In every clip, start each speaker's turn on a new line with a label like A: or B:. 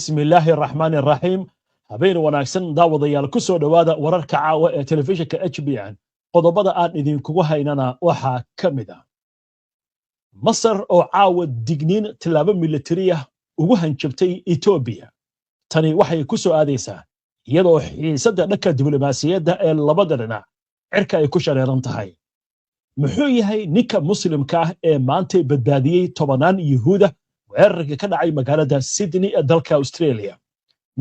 A: بسم الله الرحمن الرحيم habeen wanaagsan daawadayaal ku soo dhawaada wararka caawa ee telefishinka HBN qodobada aan idinkugu haynana waxa kamid ah Masar oo caawa digniin tilaabo militari ah ugu hanjabtay Ethiopia tani waxay ku soo aadeysaa iyadoo xiisadda dhanka diblomaasiyadda ee labada dhinac cirka ay ku shareeran tahay muxuu yahay ninka muslimka ah ee maanta badbaadiyay tobanaan yuhuuda weerarka ka dhacay magaalada Sydney ee dalka Australia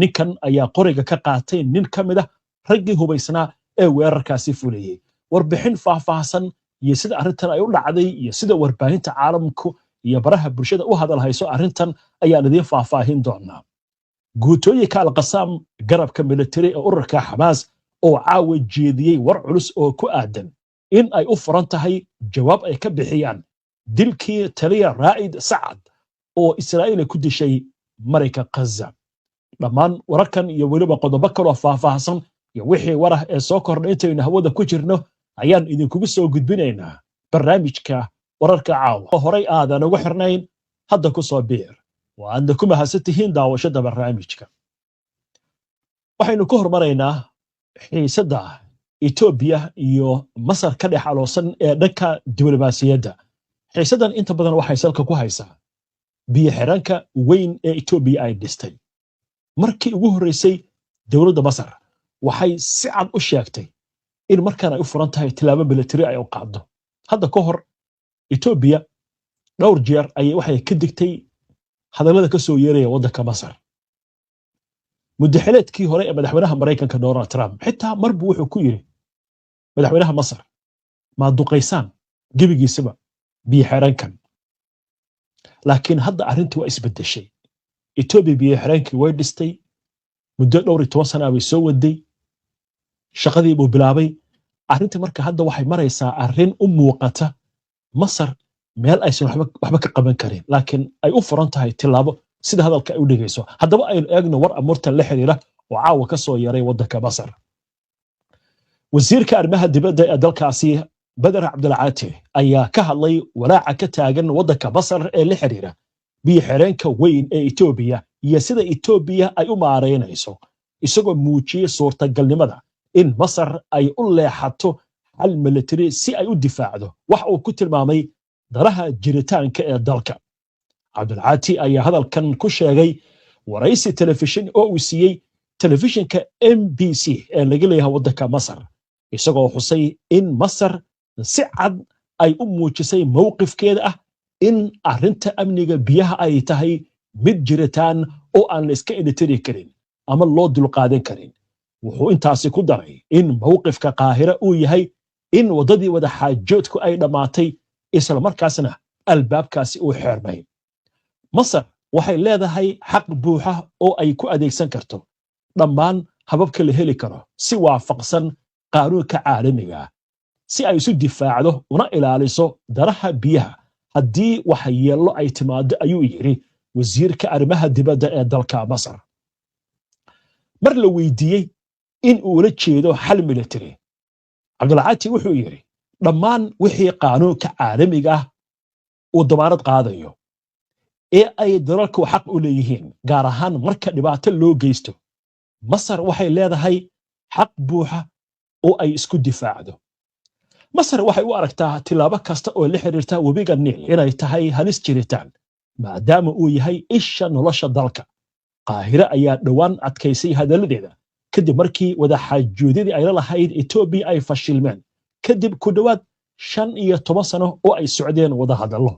A: ninkan ayaa qoriga ka qaatay nin kamid ah raggii hubaysnaa ee weerarkaasi fuliyay warbixin faahfaahsan iyo sida arrintan ay u dhacday iyo sida warbaahinta caalamku iyo baraha bulshada u hadal hayso arrintan ayaan idin faahfaahin doonaa guutooyinka Al-Qassam garabka military ee ururka Hamas oo caawa jeediyay war culus oo ku aadan in ay u furan tahay jawaab ay ka bixiyaan dilkii taliya Raa'id Sacad oo Israa'iil ku dishay Mareyka Gaza dhamaan wararkan iyo waliba qodobo kale oo faahfaahsan iyo wixii warah ee soo kordhay intayna hawada ku jirno ayaan idinkugu soo gudbinaynaa barnaamijka wararka caawa horay aadan ugu xirnayn hadda ku soo biir waad ku mahadsantihiin daawashada barnaamijka waxaynu ku hormaraynaa xiisadda Ethiopia iyo Masar ka dhex aloosan ee dhanka diblomaasiyadda xiisadan inta badan waxay salka ku haysaa biyo xiranka weyn ee Ethiopia ay dhistay markii ugu horeysay dawladda Masar waxay si cad u sheegtay in markaan ay u furan tahay tilaabo militari ay u qaado hadda ka hor Ethiopia dhowr jeer ayay waxay ka digtay hadallada ka soo yeeraya waddanka Masar muddaxileedkii hore ee madaxweynaha Mareykanka Donald Trump xitaa marbu wuxuu ku yiri madaxweynaha Masar ma duqaysaan gebigiisaba biyo xirankan laakiin hadda arrintu waa isbedeshay Ethiopia biyo xirankii way dhistay muddo dhowr iyo 10 sano ay soo waday shaqadii buu bilaabay arrinta marka hadda waxay maraysaa arrin u muuqata Masar meel aysan waxba ka qaban karin laakiin ay u furan tahay tilaabo sida hadalka ay u dhigayso haddaba aynu eegno war amurta la xiriira oo caawa ka soo yaray waddanka Masar wasiirka arrimaha dibadda ee dalkaasi Badr Abdulcaati ayaa ka hadlay walaaca ka taagan waddanka Masar ee la xiriira biyo xiranka weyn ee Ethiopia iyo sida Ethiopia ay u maareynayso isagoo muujiyay suurtagalnimada in Masar ay u leexato hal military si ay u difaacdo wax uu ku tilmaamay daraha jiritaanka ee dalka Abdulcaati ayaa hadalkan ku sheegay waraysi telefishin oo uu siiyay telefishinka MBC ee laga leeyahay waddanka Masar isagoo xusay in Masar si cad ay u muujisay mowqifkeeda ah in arrinta amniga biyaha ay tahay mid jiritaan oo aan la iska editiri karin ama loo dulqaadan karin wuxuu intaasi ku daray in mowqifka Qaahira uu yahay in wadadii wada xaajoodku ay dhamaatay isla markaasna albaabkaasi uu xirmay Masar waxay leedahay xaq buuxa oo ay ku adeegsan karto dhammaan hababka la heli karo si waafaqsan qaanuunka caalamiga si ay isu difaacdo una ilaaliso daraha biyaha haddii waxyeello ay timaado ayuu yiri wasiirka arrimaha dibadda ee dalka Masar mar la weydiiyay in uu la jeedo xal military Abdulcaati wuxuu yiri dhammaan wixii qaanuunka caalamiga ah uu damaanad qaadayo ee ay dalalku xaq u leeyihiin gaar ahaan marka dhibaato loo geysto Masar waxay leedahay xaq buuxa oo ay isku difaacdo Masar waxay u aragtaa tilaabo kasta oo la xiriirta webiga Niil inay tahay halis jiritaan maadaama uu yahay isha nolosha dalka Qaahira ayaa dhawaan adkaysay hadaladeeda kadib markii wada xaajoodidii ay la lahayd Ethiopia ay fashilmeen kadib ku dhawaad 15 sano oo ay socdeen wada hadallo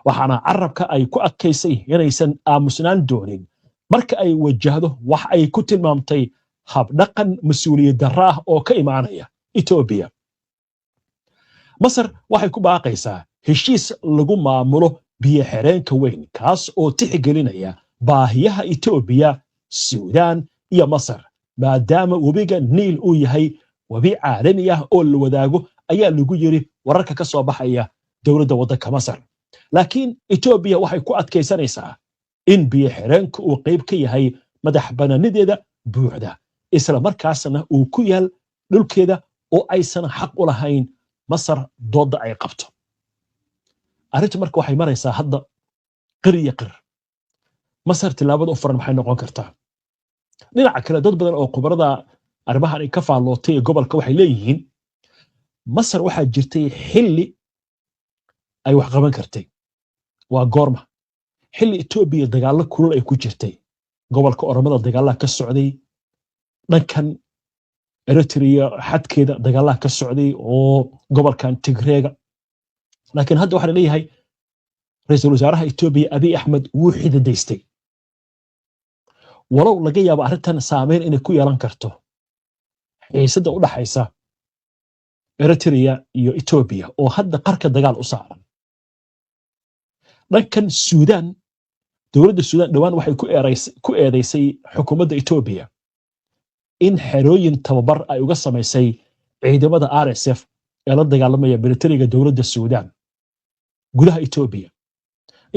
A: waxaana carabka ay ku adkaysay inaysan aamusnaan doonin marka ay wajahdo wax ay ku tilmaamtay hab dhaqan mas'uuliyad darro ah oo ka imaanaya Ethiopia Masar waxay ku baaqaysaa heshiis lagu maamulo biyo xireenka weyn kaas oo tixgelinaya baahiyaha Ethiopia Suudaan iyo Masar maadaama webiga Niil uu yahay webi caalami ah oo la wadaago ayaa lagu yiri wararka ka soo baxaya dawladda waddanka Masar laakiin Ethiopia waxay ku adkaysanaysaa in biyo xireenka uu qayb ka yahay madax banaanideeda buuxda isla markaasna uu ku yaal dhulkeeda oo aysan xaq u lahayn Masar dooda ay qabto arrintu marka waxay maraysaa hadda qir masar tilaabada u furan maxay noqon kartaa dhinaca kale dad badan oo khubarada arrimahan ay ka faallootay gobolka waxay leeyihiin masar waxaa jirtay xilli ay wax qaban kartay waa goorma xilli Ethiopia dagaalo kulul ay ku jirtay gobolka Oromada dagaalaha ka socday dhankan Eritrea xadkeeda dagaalaha ka socday oo gobolkan Tigreega laakiin hadda waxa la leeyahay ra'iisul wasaaraha Ethiopia Abiy Ahmed wuu xididaystay walow laga yaabo arrintan saameyn inay ku yeelan karto xiisada u dhaxaysa Eritrea iyo Ethiopia oo hadda qarka dagaal u saaran dhankan Suudaan dowladda Suudaan dhawaan waxay ku eedeysay xukuumadda Ethiopia in xerooyin tababar ay uga samaysay ciidamada RSF ee la dagaalamaya militariga dowladda Suudaan gudaha Ethiopia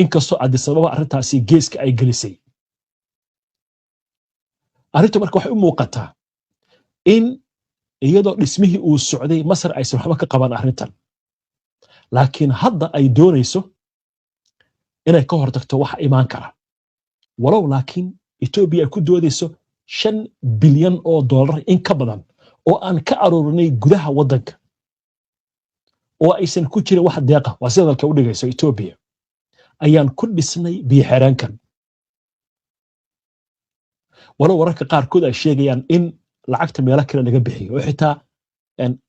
A: inkastoo Addis Ababa arrintaasi geeska ay gelisay arrintu marka waxay u muuqataa in iyadoo dhismihii uu socday Masar aysan waxba ka qaban arrintan laakiin hadda ay doonayso inay ka hortagto wax imaan kara walow laakiin Ethiopia ay ku doodayso 5 bilyan oo dollar in ka badan oo aan ka aruurinay gudaha wadanka oo aysan ku jirin wax deeqa waa sida dalka u dhigayso Ethiopia ayaan ku dhisnay biyo-xireenkan walow wararka qaarkood ay sheegayaan in lacagta meelo kale laga bixiyo oo xitaa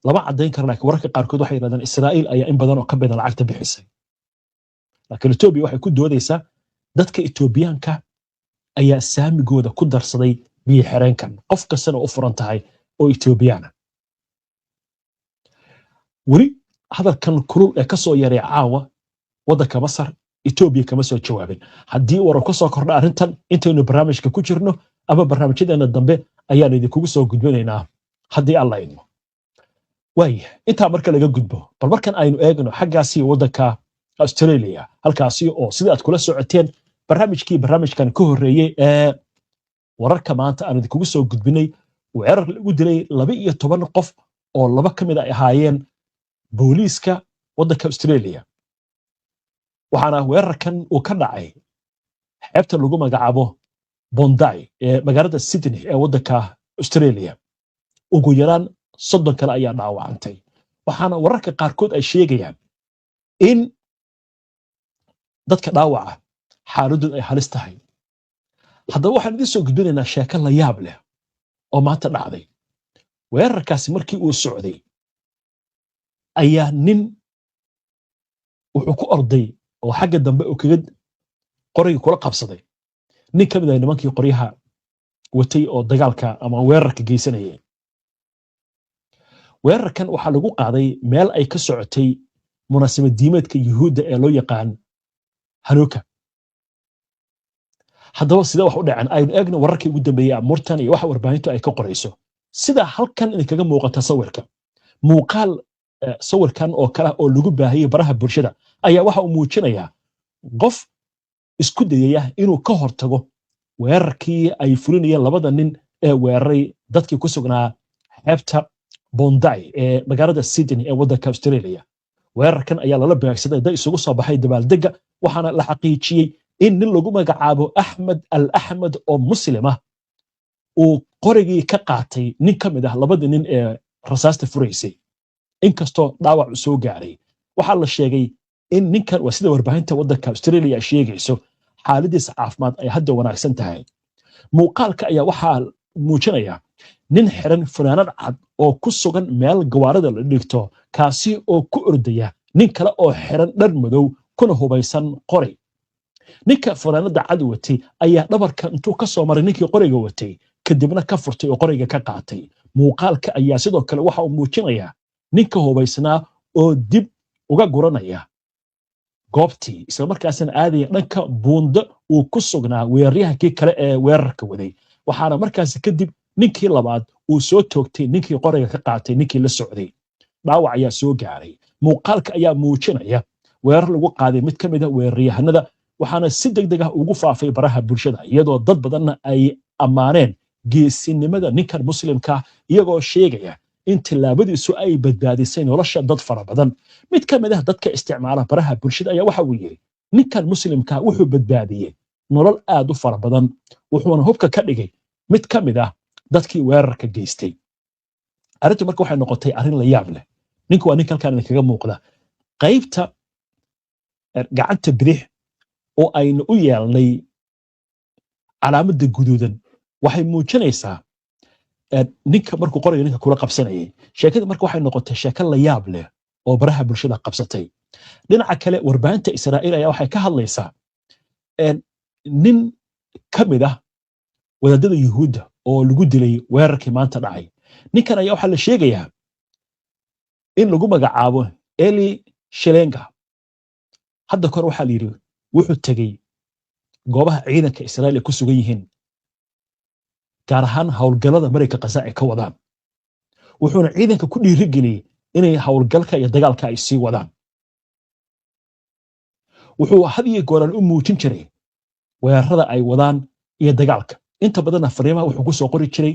A: laba cadeyn kara laakiin wararka qaarkood waxay yiraahdaan Israa'iil ayaa in badan oo ka badan lacagta bixisay laakiin Ethiopia waxay ku doodaysaa dadka Ethiopiaanka ayaa saamigooda ku darsaday biyo-xireenkan qof kastana u furan tahay oo Ethiopiana weli hadalkan kulul ee ka soo yaray caawa wadanka Masar Ethiopia kama soo jawaabin haddii warar ka soo kordha arrintan intaynu barnaamijka ku jirno ama barnaamijyadeena dambe ayaan idinkugu soo gudbinaynaa haddii alla idmo waay intaa marka laga gudbo bal markan aynu eegno xaggaasi wadanka Australia halkaasi oo sida aad kula socoteen barnaamijkan ka horeeyay ee wararka maanta aan idinkugu soo gudbinay weerar lagu dilay 12 qof oo laba kamid ay ahaayeen booliiska wadanka Australia waxaana weerarkan uu ka dhacay xeebta lagu magacaabo Bondi ee magaalada Sydney ee wadanka Australia ugu yaraan 30 kale ayaa dhaawacantay waxaana wararka qaarkood ay sheegayaan in dadka dhaawaca xaaladdu ay halis tahay haddaba waxaan idin soo gudbinaynaa sheeko la yaab leh oo maanta dhacday weerarkaasi markii uu socday ayaa nin wuxuu ku orday oo xagga dambe uu kaga qoriga kula qabsaday nin kamid ah nimankii qoryaha watay oo dagaalka ama weerarka geysanayay weerarkan waxaa lagu qaaday meel ay ka socotay munaasabad diimeedka Yuhuudda ee loo yaqaan Hanukkah haddaba sida wax u dhaceen aynu eegno wararkii ugu dambeeyay amurtan iyo waxa warbaahintu ay ka qorayso sida halkan idinkaga muuqata sawirka muuqaal sawirkan oo kala oo lagu baahiyay baraha bulshada ayaa waxa uu muujinayaa qof isku dayaya inuu ka hortago weerarkii ay fulinayeen labada nin ee weeraray dadkii ku sugnaa xeebta Bondi ee magaalada Sydney ee wadanka Australia weerarkan ayaa lala beegsaday dad isugu soo baxay dabaaldega waxaana la xaqiijiyay in nin lagu magacaabo Ahmed al-Ahmed oo muslim ah uu qorigii ka qaatay nin kamid ah labada nin ee rasaasta furaysay inkastoo dhaawac soo gaaray waxa la sheegay in ninkan waa sida warbaahinta wadanka Australia sheegayso xaaladiisa caafimaad ay hadda wanaagsan tahay muuqaalka ayaa waxa muujinaya nin xiran funaanad cad oo ku sugan meel gawaarida la dhigto kaasi oo ku ordaya nin kale oo xiran dhar madow kuna hubaysan qori ninka funaanada cad watay ayaa dhabarka intuu ka soo maray ninkii qoriga watay kadibna ka furtay oo qoriga ka qaatay muuqaalka ayaa sidoo kale waxa uu muujinaya ninka hubaysnaa oo dib uga guranaya goobtii isla markaasna aadaya dhanka buunda uu ku sugnaa weeraryahankii kale ee weerarka waday waxaana markaasi kadib ninkii labaad uu soo toogtay ninkii qoriga ka qaatay ninkii la socday dhaawac ayaa soo gaaray muuqaalka ayaa muujinaya weerar lagu qaaday mid kamid ah weeraryahanada waxaana si degdeg ah ugu faafay baraha bulshada iyadoo dad badanna ay ammaaneen geesinimada ninkan muslimka iyagoo sheegaya in tilaabadiisu ay badbaadisay nolosha dad fara badan mid kamid ah dadka isticmaala baraha bulshada ayaa waxa uu yiri ninkan muslimka wuxuu badbaadiyay nolol aad u fara badan wuxuuna hubka ka dhigay mid ka mid ah dadkii weerarka geystay arrintu marka waxay noqotay arrin la yaab leh ninku waa ninka halkan idinkaga muuqda qaybta gacanta bidix oo aynu u yeelnay calaamadda guduudan waxay muujinaysaa ninka markuu qorayo ninka kula qabsanayay sheekada marka waxay noqotay sheeko la yaab leh oo baraha bulshada qabsatay dhinaca kale warbaahinta Israa'iil ayaa waxay ka hadlaysaa nin ka mid ah wadaadada Yuhuudda oo lagu dilay weerarkii maanta dhacay ninkan ayaa waxa la sheegayaa in lagu magacaabo Eli Shelenga hadda kor waxa la yiri wuxuu tagay goobaha ciidanka Israa'iil ku sugan yihiin gaar ahaan hawlgallada Mareykanka Gaza ay ka wadaan wuxuuna ciidanka ku dhiirigeliyay inay hawlgalka iyo dagaalka ay sii wadaan wuxuu hadiye gooran u muujin jiray weerarada ay wadaan iyo dagaalka inta badan fariimaha wuxuu ku soo qori jiray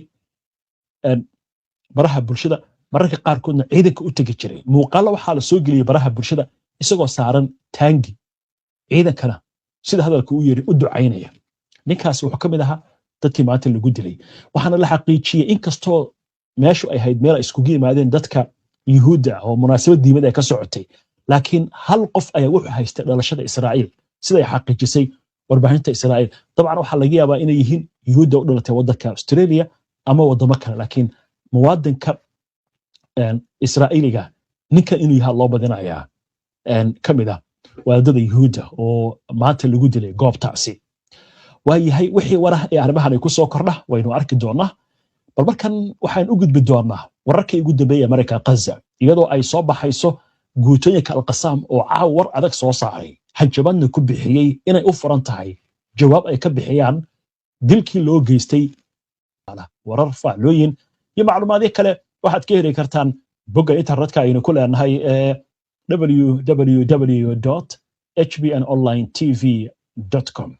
A: baraha bulshada mararka qaar koodna ciidanka u tagi jiray muuqaal waxa la soo geliyay baraha bulshada isagoo saaran taangi ciidankana sida hadalku u yiri u ducaynaya ninkaas wuxuu kamid ahaa dadkii maanta lagu dilay waxaana la xaqiijiyay in kastoo meeshu ay hayd meel isku yimaadeen dadka Yuhuudda oo munaasabad diimada ay ka socotay laakiin hal qof ayaa wuxuu haystay dhalashada Israa'iil sida ay xaqiijisay warbaahinta Israa'iil dabcan waxa laga yaabaa inay yihiin Yuhuudda u dhalatay waddanka Australia ama wadamo kale laakiin muwaadinka Israa'iiliga ninka inuu yahay loo badinayaa kamid ah wadaadada Yuhuudda oo maanta lagu dilay goobtaasi waayahay wixii waraha ee arrimahan ay ku soo kordha waynu arki doonaa bal markan waxaan u gudbi doonaa wararkii ugu dambeeyay Mareykanka Gaza iyadoo ay soo baxayso guutooyinka Al-Qassam oo caawar adag soo saaray hanjabaadna ku bixiyay inay u furan tahay jawaab ay ka bixiyaan dilkii loo geystay warar faaclooyin iyo macluumaadyo kale waxaad ka heli kartaan bogga internetka aynu ku leenahay www.hbnonlinetv.com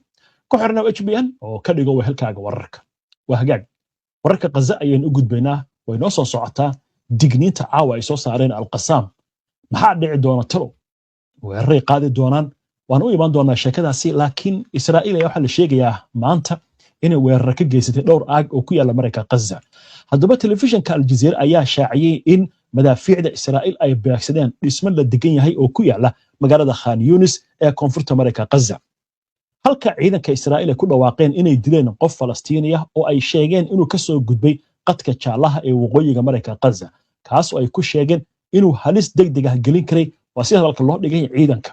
A: ku xirna HBN oo ka dhigo wehelkaaga wararka waa hagaag wararka Gaza ayaan u gudbaynaa way noo soo socotaa digniinta caawa ay soo saareen Al-Qassam maxaa dhici doona talo weeraray qaadi doonaan waan u iman doonaa sheekadaasi laakiin Israa'iil ayaa waxa la sheegayaa maanta inay weerar ka geysatay dhowr aag oo ku yaala Mareykanka Gaza haddaba telefishinka Al Jazeera ayaa shaaciyay in madaafiicda Israa'iil ay beegsadeen dhismo la degan yahay oo ku yaala magaalada Khan Yunis ee koonfurta Mareykanka Gaza halka ciidanka Israa'iil ay ku dhawaaqeen inay dileen qof Falastiini ah oo ay sheegeen inuu ka soo gudbay qadka jaalaha ee waqooyiga Mareykanka Gaza kaas oo ay ku sheegeen inuu halis degdeg ah gelin karay waa si hadalka loo dhigay ciidanka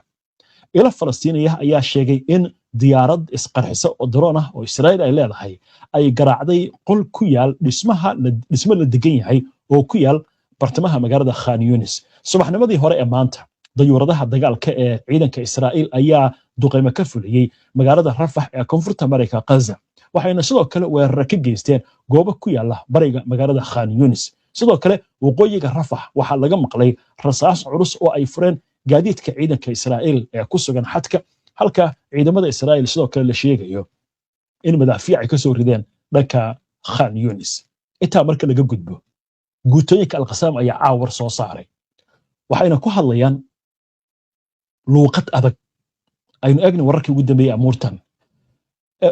A: ila Falastiini ah ayaa sheegay in diyaarad isqarxisa oo drone ah oo Israa'iil ay leedahay ay garaacday qol ku yaal dhismo la degan yahay oo ku yaal bartamaha magaalada Khan Yunis subaxnimadii hore ee maanta dayuuradaha dagaalka ee ciidanka Israa'iil ayaa duqeymo ka fuliyay magaalada Rafah ee koonfurta Mareykanka Gaza waxayna sidoo kale weerar ka geysteen goobo ku yaala bariga magaalada Khan Yunis sidoo kale waqooyiga Rafah waxa laga maqlay rasaas culus oo ay fureen gaadiidka ciidanka Israa'iil ee ku sugan xadka halka ciidamada Israa'iil sidoo kale la sheegayo in madaafiic ay ka soo rideen dhanka Khan Yunis inta marka laga gudbo guutooyinka Al-Qassam ayaa caawar soo saaray waxayna ku hadlayaan luuqad adag aynu eegno wararkii ugu dambeeyay amuurtan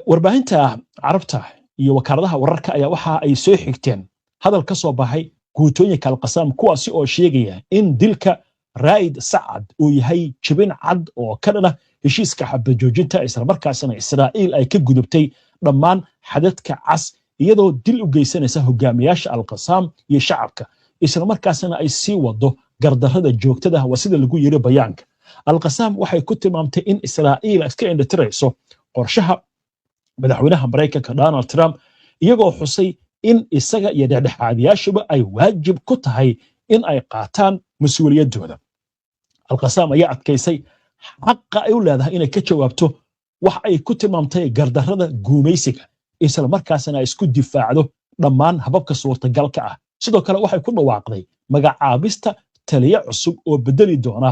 A: warbaahinta carabta iyo wakaaladaha wararka ayaa waxa ay soo xigteen hadal ka soo baxay guutooyinka Al-Qassam kuwaasi oo sheegaya in dilka Raid Saad uu yahay jibin cad oo ka dhana heshiiska xabajoojinta isla markaasna Israa'iil ay ka gudubtay dhammaan xadadka cas iyadoo dil u geysanaysa hogaamiyaasha Al-Qassam iyo shacabka isla markaasna ay sii wado gardarrada joogtada ah sida lagu yiri bayaanka Al-Qassam waxay ku tilmaamtay in Israa'iil iska indhatirayso qorshaha madaxweynaha Mareykanka Donald Trump iyagoo xusay in isaga iyo dhexdhexaadiyaashuba ay waajib ku tahay in ay qaataan mas'uuliyadooda Al-Qassam ayaa adkaysay xaqa ay u leedahay inay ka jawaabto wax ay ku tilmaamtay gardarrada guumaysiga isla markaasna ay isku difaacdo dhammaan hababka suurtagalka ah sidoo kale waxay ku dhawaaqday magacaabista taliye cusub oo bedeli doona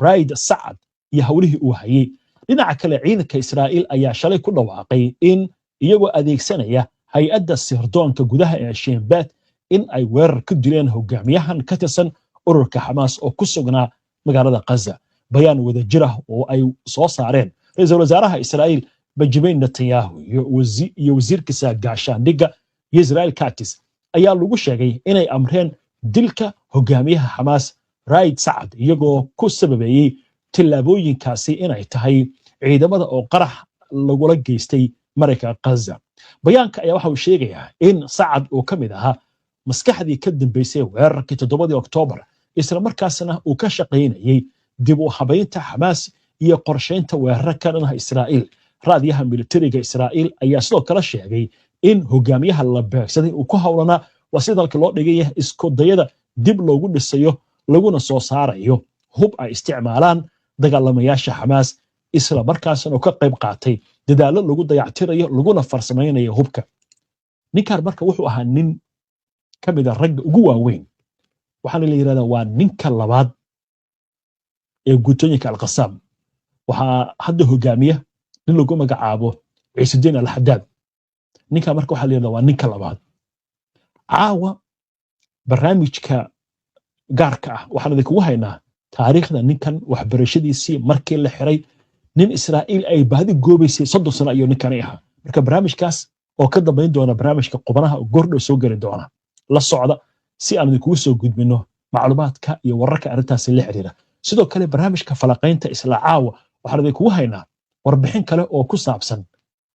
A: Raid Saad iyo hawlihii uu hayay dhinaca kale ciidanka Israa'iil ayaa shalay ku dhawaaqay in iyagoo adeegsanaya hay'adda sirdoonka gudaha ee Shin Bet in ay weerar ku dileen hogaamiyahan ka tirsan ururka Hamas oo ku sugnaa magaalada Gaza bayaan wadajir ah oo ay soo saareen ra'iisul wasaaraha Israa'iil Benjamin Netanyahu iyo wasiirkiisa gaashaandhigga Israel Katz ayaa lagu sheegay inay amreen dilka hogaamiyaha Hamas Raid Saad iyagoo ku sababeeyay tillaabooyinkaasi inay tahay ciidamada oo qarax lagula geystay marayka Gaza. Bayaanka ayaa waxa uu sheegayaa in Saad uu ka mid ahaa maskaxdii ka dambeysay weerarkii 7 Oktoobar isla markaasna uu ka shaqaynayay dib u habaynta Hamas iyo qorsheynta weerarka ka dhanka Israa'iil. raadiyaha militariga Israa'iil ayaa sidoo kale sheegay in hogaamiyaha la beegsaday uu ku hawlanaa wasidalka loo dhigay isku dayada dib loogu dhisayo laguna soo saarayo hub ay isticmaalaan dagaalamayaasha Hamas isla markaasna ka qayb qaatay dadaalo lagu dayactirayo laguna farsamaynayo hubka. ninkan marka wuxuu ahaa nin kamid ah rag ugu waaweyn waxaana la yiraahdaa waa ninka labaad ee guutooyinka al-Qassam. waxaa hadda hogaamiya nin lagu magacaabo Ciisuddin al-Haddad. ninka marka waxa la yiraahdaa waa ninka labaad. caawa barnaamijka gaarka ah waxaan idinku haynaa taariikhda ninkan waxbarashadiisii markii la xiray nin Israa'iil ay baadi goobaysay 30 sano ayuu ninkan ahaa. marka barnaamijkaas oo ka dambeyn doona barnaamijka qubanaha gordho soo gali doona la socda si aan idinku soo gudbino macluumaadka iyo wararka arrintaas la xiriira. sidoo kale barnaamijka falaqaynta isla caawa waxaan idinku haynaa warbixin kale oo ku saabsan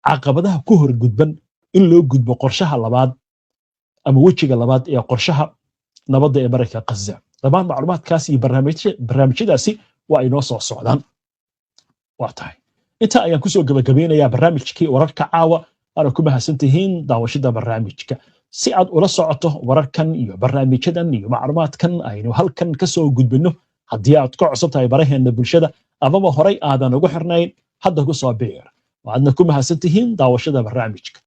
A: caqabadaha ku horgudban in loo gudbo qorshaha labaad ama wejiga labaad ee qorshaha nabadda ee marayka Gaza. dhammaan macluumaadkaas iyo barnaamijyadaasi waa inoo soo socdaan. waa tahay inta ayaan ku soo gabagabeynayaa barnaamijkii wararka caawa. ana ku mahadsantihiin daawashada barnaamijka. si aad ula socoto wararkan iyo barnaamijyadan iyo macluumaadkan aynu halkan ka soo gudbino haddii aad ku cusub tahay baraheena bulshada amaba horay aadan ugu xirnayn hadda ku soo biir. waadna ku mahadsantihiin daawashada barnaamijka.